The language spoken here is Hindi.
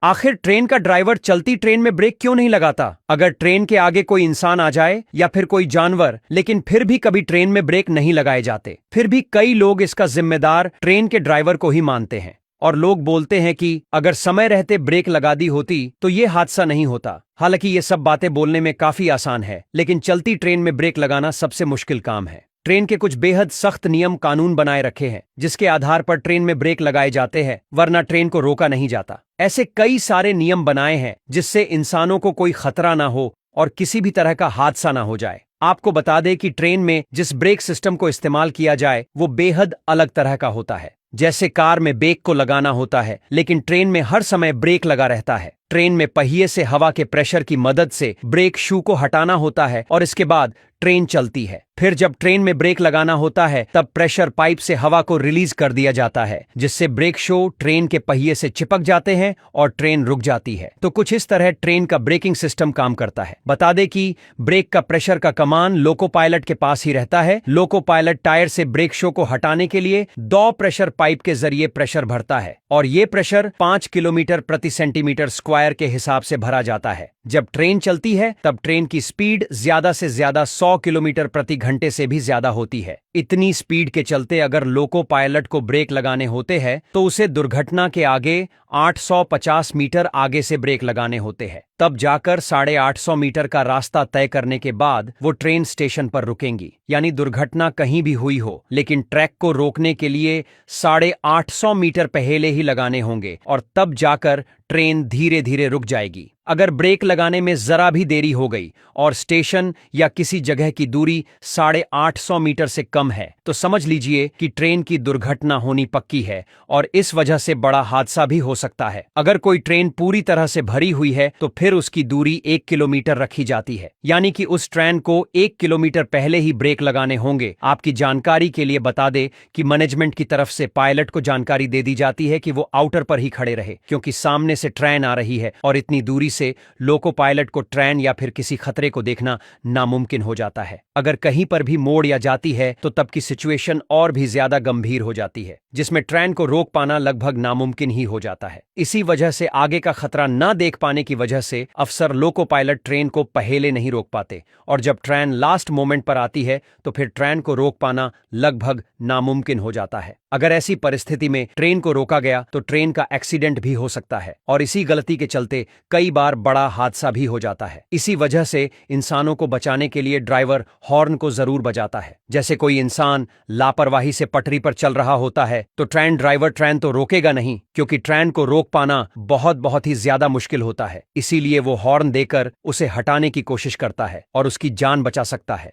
आखिर ट्रेन का ड्राइवर चलती ट्रेन में ब्रेक क्यों नहीं लगाता? अगर ट्रेन के आगे कोई इंसान आ जाए या फिर कोई जानवर, लेकिन फिर भी कभी ट्रेन में ब्रेक नहीं लगाए जाते। फिर भी कई लोग इसका जिम्मेदार ट्रेन के ड्राइवर को ही मानते हैं और लोग बोलते हैं कि अगर समय रहते ब्रेक लगा दी होती तो ये हादसा नहीं होता। हालांकि ये सब बातें बोलने में काफी आसान है, लेकिन चलती ट्रेन में ब्रेक लगाना सबसे मुश्किल काम है। ट्रेन के कुछ बेहद सख्त नियम कानून बनाए रखे हैं जिसके आधार पर ट्रेन में ब्रेक लगाए जाते हैं, वरना ट्रेन को रोका नहीं जाता। ऐसे कई सारे नियम बनाए हैं जिससे इंसानों को कोई खतरा ना हो और किसी भी तरह का हादसा ना हो जाए। आपको बता दें कि ट्रेन में जिस ब्रेक सिस्टम को इस्तेमाल किया जाए वो बेहद अलग तरह का होता है। जैसे कार में ब्रेक को लगाना होता है, लेकिन ट्रेन में हर समय ब्रेक लगा रहता है। ट्रेन में पहिए से हवा के प्रेशर की मदद से ब्रेक शू को हटाना होता है और इसके बाद ट्रेन चलती है। फिर जब ट्रेन में ब्रेक लगाना होता है तब प्रेशर पाइप से हवा को रिलीज कर दिया जाता है, जिससे ब्रेक शू ट्रेन के पहिए से चिपक जाते हैं और ट्रेन रुक जाती है। तो कुछ इस तरह ट्रेन का ब्रेकिंग सिस्टम काम करता है। बता दें कि ब्रेक का प्रेशर का कमान लोको पायलट के पास ही रहता है। लोको पायलट टायर से ब्रेक शू को हटाने के लिए 2 प्रेशर पाइप के जरिए प्रेशर भरता है और ये प्रेशर 5 किलोमीटर प्रति सेंटीमीटर स्क्वायर के हिसाब से भरा जाता है। जब ट्रेन चलती है तब ट्रेन की स्पीड ज्यादा से ज्यादा 100 किलोमीटर प्रति घंटे से भी ज्यादा होती है। इतनी स्पीड के चलते अगर लोको पायलट को ब्रेक लगाने होते हैं तो उसे दुर्घटना के आगे 850 मीटर आगे से ब्रेक लगाने होते हैं। तब जाकर 850 मीटर का रास्ता तय करने के बाद वो ट्रेन स्टेशन पर रुकेंगी। यानी दुर्घटना कहीं भी हुई हो, लेकिन ट्रैक को रोकने के लिए 850 मीटर पहले ही लगाने होंगे और तब जाकर ट्रेन धीरे धीरे रुक जाएगी। अगर ब्रेक लगाने में जरा भी देरी हो गई और स्टेशन या किसी जगह की दूरी 850 मीटर से कम है तो समझ लीजिए कि ट्रेन की दुर्घटना होनी पक्की है और इस वजह से बड़ा हादसा भी हो सकता है। अगर कोई ट्रेन पूरी तरह से भरी हुई है तो फिर उसकी दूरी 1 किलोमीटर रखी जाती है, यानी कि उस ट्रेन को 1 किलोमीटर पहले ही ब्रेक लगाने होंगे। आपकी जानकारी के लिए बता दे कि मैनेजमेंट की तरफ से पायलट को जानकारी दे दी जाती है कि वो आउटर पर ही खड़े रहे, क्योंकि सामने से ट्रेन आ रही है और इतनी दूरी से लोको पायलट को ट्रेन या फिर किसी खतरे को देखना नामुमकिन हो जाता है। अगर कहीं पर भी मोड़ या जाती है तो तब की सिचुएशन और भी ज्यादा गंभीर हो जाती है, जिसमें ट्रेन को रोक पाना लगभग नामुमकिन ही हो जाता है। इसी वजह से आगे का खतरा न देख पाने की वजह से अफसर लोको पायलट ट्रेन को पहले नहीं रोक पाते और जब ट्रेन लास्ट मोमेंट पर आती है तो फिर ट्रेन को रोक पाना लगभग नामुमकिन हो जाता है। अगर ऐसी परिस्थिति में ट्रेन को रोका गया तो ट्रेन का एक्सीडेंट भी हो सकता है और इसी गलती के चलते कई बार बड़ा हादसा भी हो जाता है। इसी वजह से इंसानों को बचाने के लिए ड्राइवर हॉर्न को जरूर बजाता है। जैसे कोई इंसान लापरवाही से पटरी पर चल रहा होता है तो ट्रेन ड्राइवर ट्रेन तो रोकेगा नहीं, क्योंकि ट्रेन को रोक पाना बहुत ही ज्यादा मुश्किल होता है। इसीलिए वो हॉर्न देकर उसे हटाने की कोशिश करता है और उसकी जान बचा सकता है।